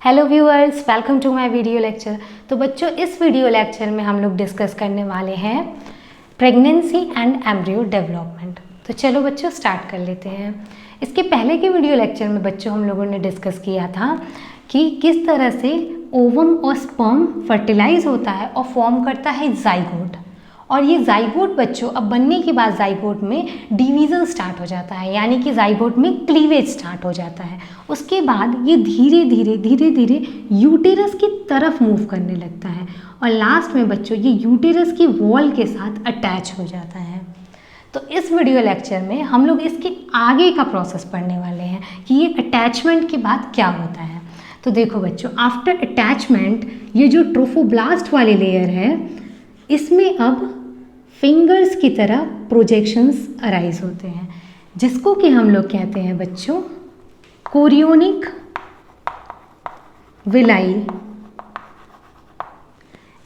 Hello viewers, welcome to my video lecture. तो बच्चों, इस वीडियो लेक्चर में हम लोग डिस्कस करने वाले हैं प्रेगनेंसी एंड एम्ब्रियो डेवलपमेंट। तो चलो बच्चों स्टार्ट कर लेते हैं। इसके पहले के वीडियो लेक्चर में बच्चों हम लोगों ने डिस्कस किया था कि किस तरह से ओवम और स्पर्म फर्टिलाइज होता है और फॉर्म करता है जाइगोट। और ये जाइगोट बच्चों अब बनने के बाद जाइगोट में डिवीज़न स्टार्ट हो जाता है, यानी कि जाइगोट में क्लीवेज स्टार्ट हो जाता है। उसके बाद ये धीरे धीरे यूटेरस की तरफ मूव करने लगता है और लास्ट में बच्चों ये यूटेरस की वॉल के साथ अटैच हो जाता है। तो इस वीडियो लेक्चर में हम लोग इसके आगे का प्रोसेस पढ़ने वाले हैं कि ये अटैचमेंट के बाद क्या होता है। तो देखो बच्चों, आफ्टर अटैचमेंट ये जो ट्रोफोब्लास्ट वाली लेयर है इसमें अब फिंगर्स की तरह प्रोजेक्शंस अराइज होते हैं, जिसको कि हम लोग कहते हैं बच्चों कोरियोनिक विलाई।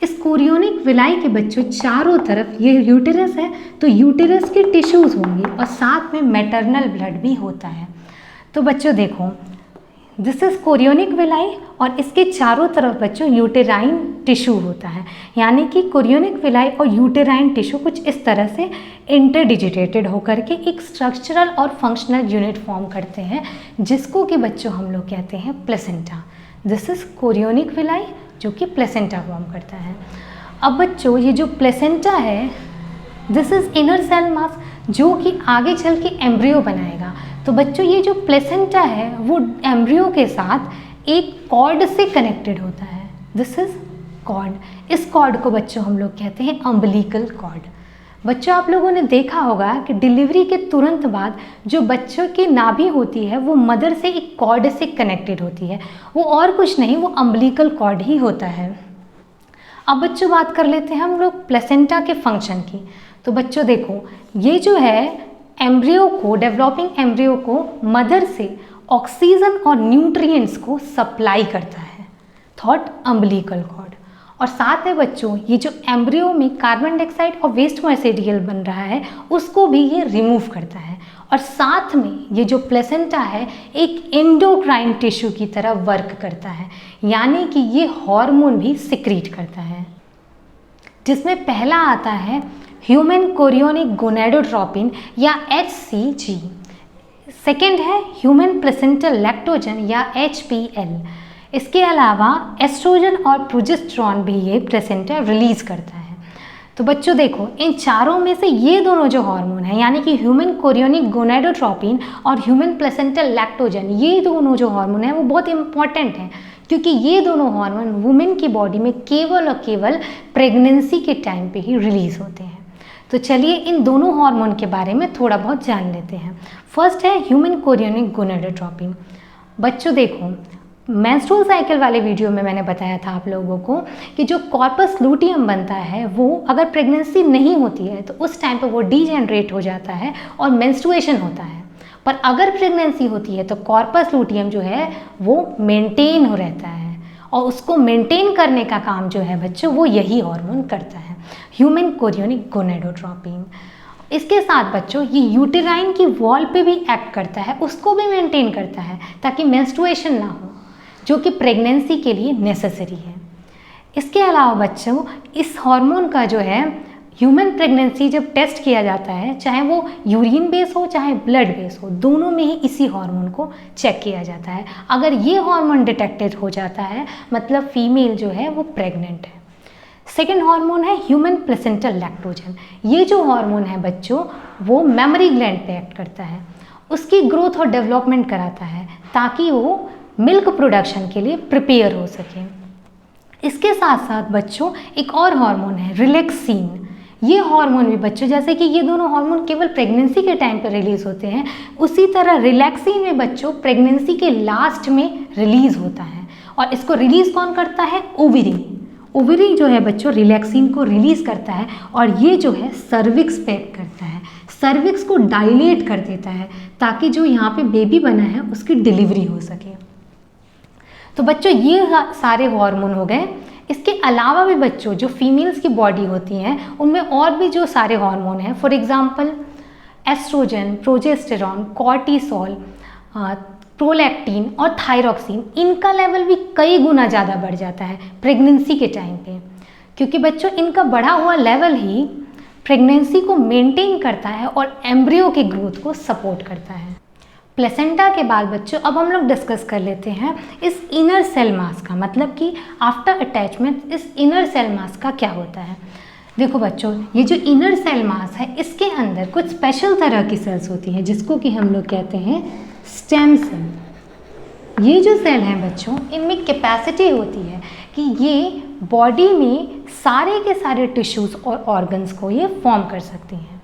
इस कोरियोनिक विलाई के बच्चों चारों तरफ ये यूटेरस है तो यूटेरस के टिश्यूज होंगे और साथ में मैटरनल ब्लड भी होता है। तो बच्चों देखो, दिस इज कोरियोनिक विलाई और इसके चारों तरफ बच्चों यूटेराइन टिश्यू होता है, यानी कि कोरियोनिक विलाई और यूटेराइन टिश्यू कुछ इस तरह से इंटरडिजिटेटेड होकर के एक स्ट्रक्चरल और फंक्शनल यूनिट फॉर्म करते हैं, जिसको कि बच्चों हम लोग कहते हैं placenta. This is chorionic villi जो कि प्लेसेंटा फॉर्म करता है। अब बच्चों ये जो प्लेसेंटा है this is inner cell mass जो कि आगे चल के एम्ब्रियो बनाएगा। तो बच्चों ये जो प्लेसेंटा है वो एम्ब्रियो के साथ एक कॉर्ड से कनेक्टेड होता है। This is cord. इस कॉर्ड को बच्चों हम लोग कहते हैं अम्बिलिकल कॉर्ड। बच्चों आप लोगों ने देखा होगा कि डिलीवरी के तुरंत बाद जो बच्चों की नाभि होती है वो मदर से एक कॉर्ड से कनेक्टेड होती है, वो और कुछ नहीं, वो अम्बिलिकल कॉर्ड ही होता है। अब बच्चों बात कर लेते हैं हम लोग प्लेसेंटा के फंक्शन की। तो बच्चों देखो, ये जो है एम्ब्रियो को, डेवलपिंग एम्ब्रियो को मदर से ऑक्सीजन और न्यूट्रिएंट्स को सप्लाई करता है, थॉट अम्बिलिकल कॉर्ड। और साथ में बच्चों ये जो एम्ब्रियो में कार्बन डाइऑक्साइड और वेस्ट मटेरियल बन रहा है उसको भी ये रिमूव करता है। और साथ में ये जो प्लेसेंटा है एक एंडोक्राइन टिश्यू की तरह वर्क करता है, यानी कि ये हार्मोन भी सिक्रीट करता है, जिसमें पहला आता है ह्यूमन कोरियोनिक गोनेडोट्रोपिन या HCG। सेकेंड है ह्यूमन प्लेसेंटल लैक्टोजन या HPL। इसके अलावा एस्ट्रोजन और प्रोजेस्टेरॉन भी ये प्लेसेंटा रिलीज करता है। तो बच्चों देखो, इन चारों में से ये दोनों जो हार्मोन है यानी कि ह्यूमन कोरियोनिक गोनेडोट्रोपिन और ह्यूमन प्लेसेंटल लैक्टोजन, ये दोनों जो हार्मोन है वो बहुत इंपॉर्टेंट हैं, क्योंकि ये दोनों हार्मोन वुमेन की बॉडी में केवल और केवल प्रेगनेंसी के टाइम पे ही रिलीज होते हैं। तो चलिए इन दोनों हार्मोन के बारे में थोड़ा बहुत जान लेते हैं। फर्स्ट है ह्यूमन कोरियोनिक गोनेडोट्रोपिन। बच्चों देखो, मेंस्ट्रुअल साइकिल वाले वीडियो में मैंने बताया था आप लोगों को कि जो कॉर्पस लूटियम बनता है वो अगर प्रेगनेंसी नहीं होती है तो उस टाइम पे वो डीजेनरेट हो जाता है और मेंस्ट्रुएशन होता है। पर अगर प्रेगनेंसी होती है तो कॉर्पस लूटियम जो है वो मेंटेन हो रहता है, और उसको मेंटेन करने का काम जो है बच्चों वो यही हार्मोन करता है, ह्यूमन कोरियोनिक गोनेडोट्रोपिन। इसके साथ बच्चों ये यूटेराइन की वॉल पे भी एक्ट करता है, उसको भी मेंटेन करता है ताकि मेंस्ट्रुएशन ना हो, जो कि प्रेगनेंसी के लिए नेसेसरी है। इसके अलावा बच्चों इस हार्मोन का जो है ह्यूमन प्रेगनेंसी जब टेस्ट किया जाता है, चाहे वो यूरिन बेस हो चाहे ब्लड बेस हो, दोनों में ही इसी हार्मोन को चेक किया जाता है। अगर ये हार्मोन डिटेक्टेड हो जाता है मतलब फीमेल जो है वो प्रेग्नेंट है। सेकेंड हार्मोन है ह्यूमन प्लेसेंटल लैक्टोजन। ये जो हार्मोन है बच्चों वो मेमोरी ग्लैंड पे एक्ट करता है, उसकी ग्रोथ और डेवलपमेंट कराता है ताकि वो मिल्क प्रोडक्शन के लिए प्रिपेयर हो सके। इसके साथ साथ बच्चों एक और हार्मोन है रिलैक्सिन। ये हार्मोन भी बच्चों, जैसे कि ये दोनों हार्मोन केवल प्रेगनेंसी के टाइम पर रिलीज होते हैं, उसी तरह रिलैक्सिन में बच्चों प्रेगनेंसी के लास्ट में रिलीज होता है। और इसको रिलीज कौन करता है? ओवरी। ओवरी जो है बच्चों रिलैक्सिन को रिलीज करता है और ये जो है सर्विक्स पे एक्ट करता है, सर्विक्स को डायलेट कर देता है ताकि जो यहाँ पे बेबी बना है उसकी डिलीवरी हो सके। तो बच्चों ये सारे हार्मोन हो गए। इसके अलावा भी बच्चों जो फीमेल्स की बॉडी होती हैं उनमें और भी जो सारे हार्मोन हैं, for example oestrogen, progesterone, cortisol, prolactin और थायरॉक्सिन, इनका लेवल भी कई गुना ज़्यादा बढ़ जाता है प्रेगनेंसी के टाइम पे, क्योंकि बच्चों इनका बढ़ा हुआ लेवल ही प्रेगनेंसी को मेंटेन करता है और एम्ब्रियो की ग्रोथ को सपोर्ट करता है। प्लेसेंटा के बाद बच्चों अब हम लोग डिस्कस कर लेते हैं इस इनर सेल मास का, मतलब कि आफ्टर अटैचमेंट इस इनर सेल मास का क्या होता है। देखो बच्चों, ये जो इनर सेल मास है इसके अंदर कुछ स्पेशल तरह की सेल्स होती हैं जिसको कि हम लोग कहते हैं स्टेम सेल। ये जो सेल हैं बच्चों, इनमें कैपेसिटी होती है कि ये बॉडी में सारे के सारे टिश्यूज़ और ऑर्गन्स को ये फॉर्म कर सकती हैं।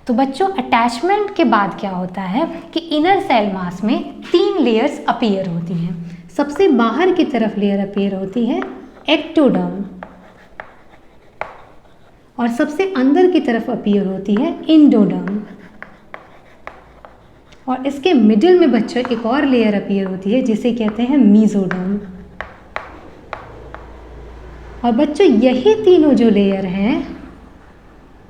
तो बच्चों अटैचमेंट के बाद क्या होता है कि इनर सेल मास में 3 लेयर्स अपीयर होती हैं। सबसे बाहर की तरफ लेयर अपीयर होती है एक्टोडर्म, और सबसे अंदर की तरफ अपीयर होती है इंडोडर्म, और इसके मिडिल में बच्चों एक और लेयर अपीयर होती है जिसे कहते हैं मीजोडर्म। और बच्चों यही तीनों जो लेयर हैं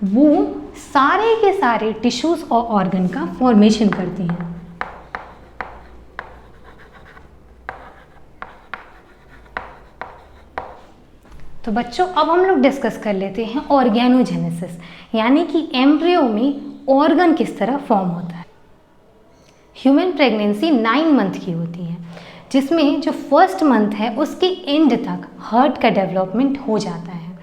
वो सारे के सारे टिश्यूज और ऑर्गन का फॉर्मेशन करती हैं। तो बच्चों अब हम लोग डिस्कस कर लेते हैं ऑर्गेनोजेनेसिस, यानी कि एम्ब्रियो में ऑर्गन किस तरह फॉर्म होता है। ह्यूमन प्रेगनेंसी 9 मंथ की होती है, जिसमें जो फर्स्ट मंथ है उसके एंड तक हार्ट का डेवलपमेंट हो जाता है,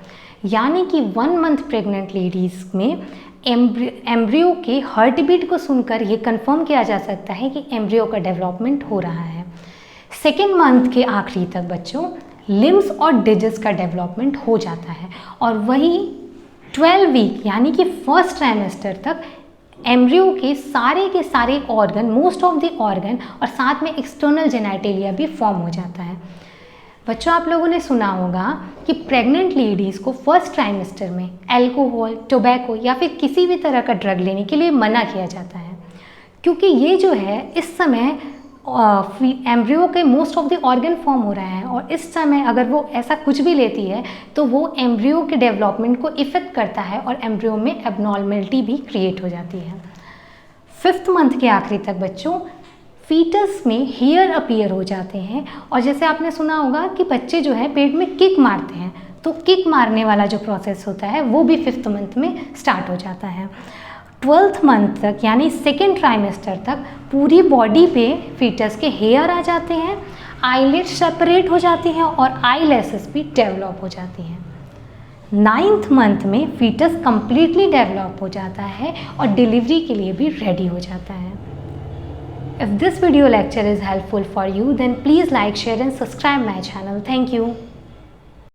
यानी कि 1 मंथ प्रेग्नेंट लेडीज़ में एम्ब्रियो के हार्ट बीट को सुनकर ये कंफर्म किया जा सकता है कि एम्ब्रियो का डेवलपमेंट हो रहा है। सेकेंड मंथ के आखिरी तक बच्चों लिम्स और डिजिट्स का डेवलपमेंट हो जाता है, और वही 12 वीक यानी कि फर्स्ट ट्राइमेस्टर तक एम्ब्रियो के सारे organ, most of the organ और साथ में एक्सटर्नल जेनाइटेलिया भी फॉर्म हो जाता है। बच्चों आप लोगों ने सुना होगा कि प्रेग्नेंट लेडीज़ को फर्स्ट ट्राइमेस्टर में अल्कोहल, टोबैको या फिर किसी भी तरह का ड्रग लेने के लिए मना किया जाता है, क्योंकि ये जो है इस समय एम्ब्रियो के most of the organ form हो रहा है, और इस समय अगर वो ऐसा कुछ भी लेती है तो वो एम्ब्रियो के डेवलपमेंट को इफेक्ट करता है और एम्ब्रियो में एबनॉर्मलिटी भी क्रिएट हो जाती है। 5th मंथ के आखिरी तक बच्चों फीटस में हेयर अपीयर हो जाते हैं, और जैसे आपने सुना होगा कि बच्चे जो है पेट में किक मारते हैं, तो किक मारने वाला जो प्रोसेस होता है वो भी 5th मंथ में स्टार्ट हो जाता है। 12th मंथ तक यानी सेकेंड ट्राइमेस्टर तक पूरी बॉडी पे फीटस के हेयर आ जाते हैं, आईलिड सेपरेट हो जाती हैं और आईलैशेस भी डेवलप हो जाती हैं। 9th मंथ में फीटस कम्प्लीटली डेवलप हो जाता है और डिलीवरी के लिए भी रेडी हो जाता है। If this video lecture is helpful for you, then please like, share and subscribe my channel. Thank you.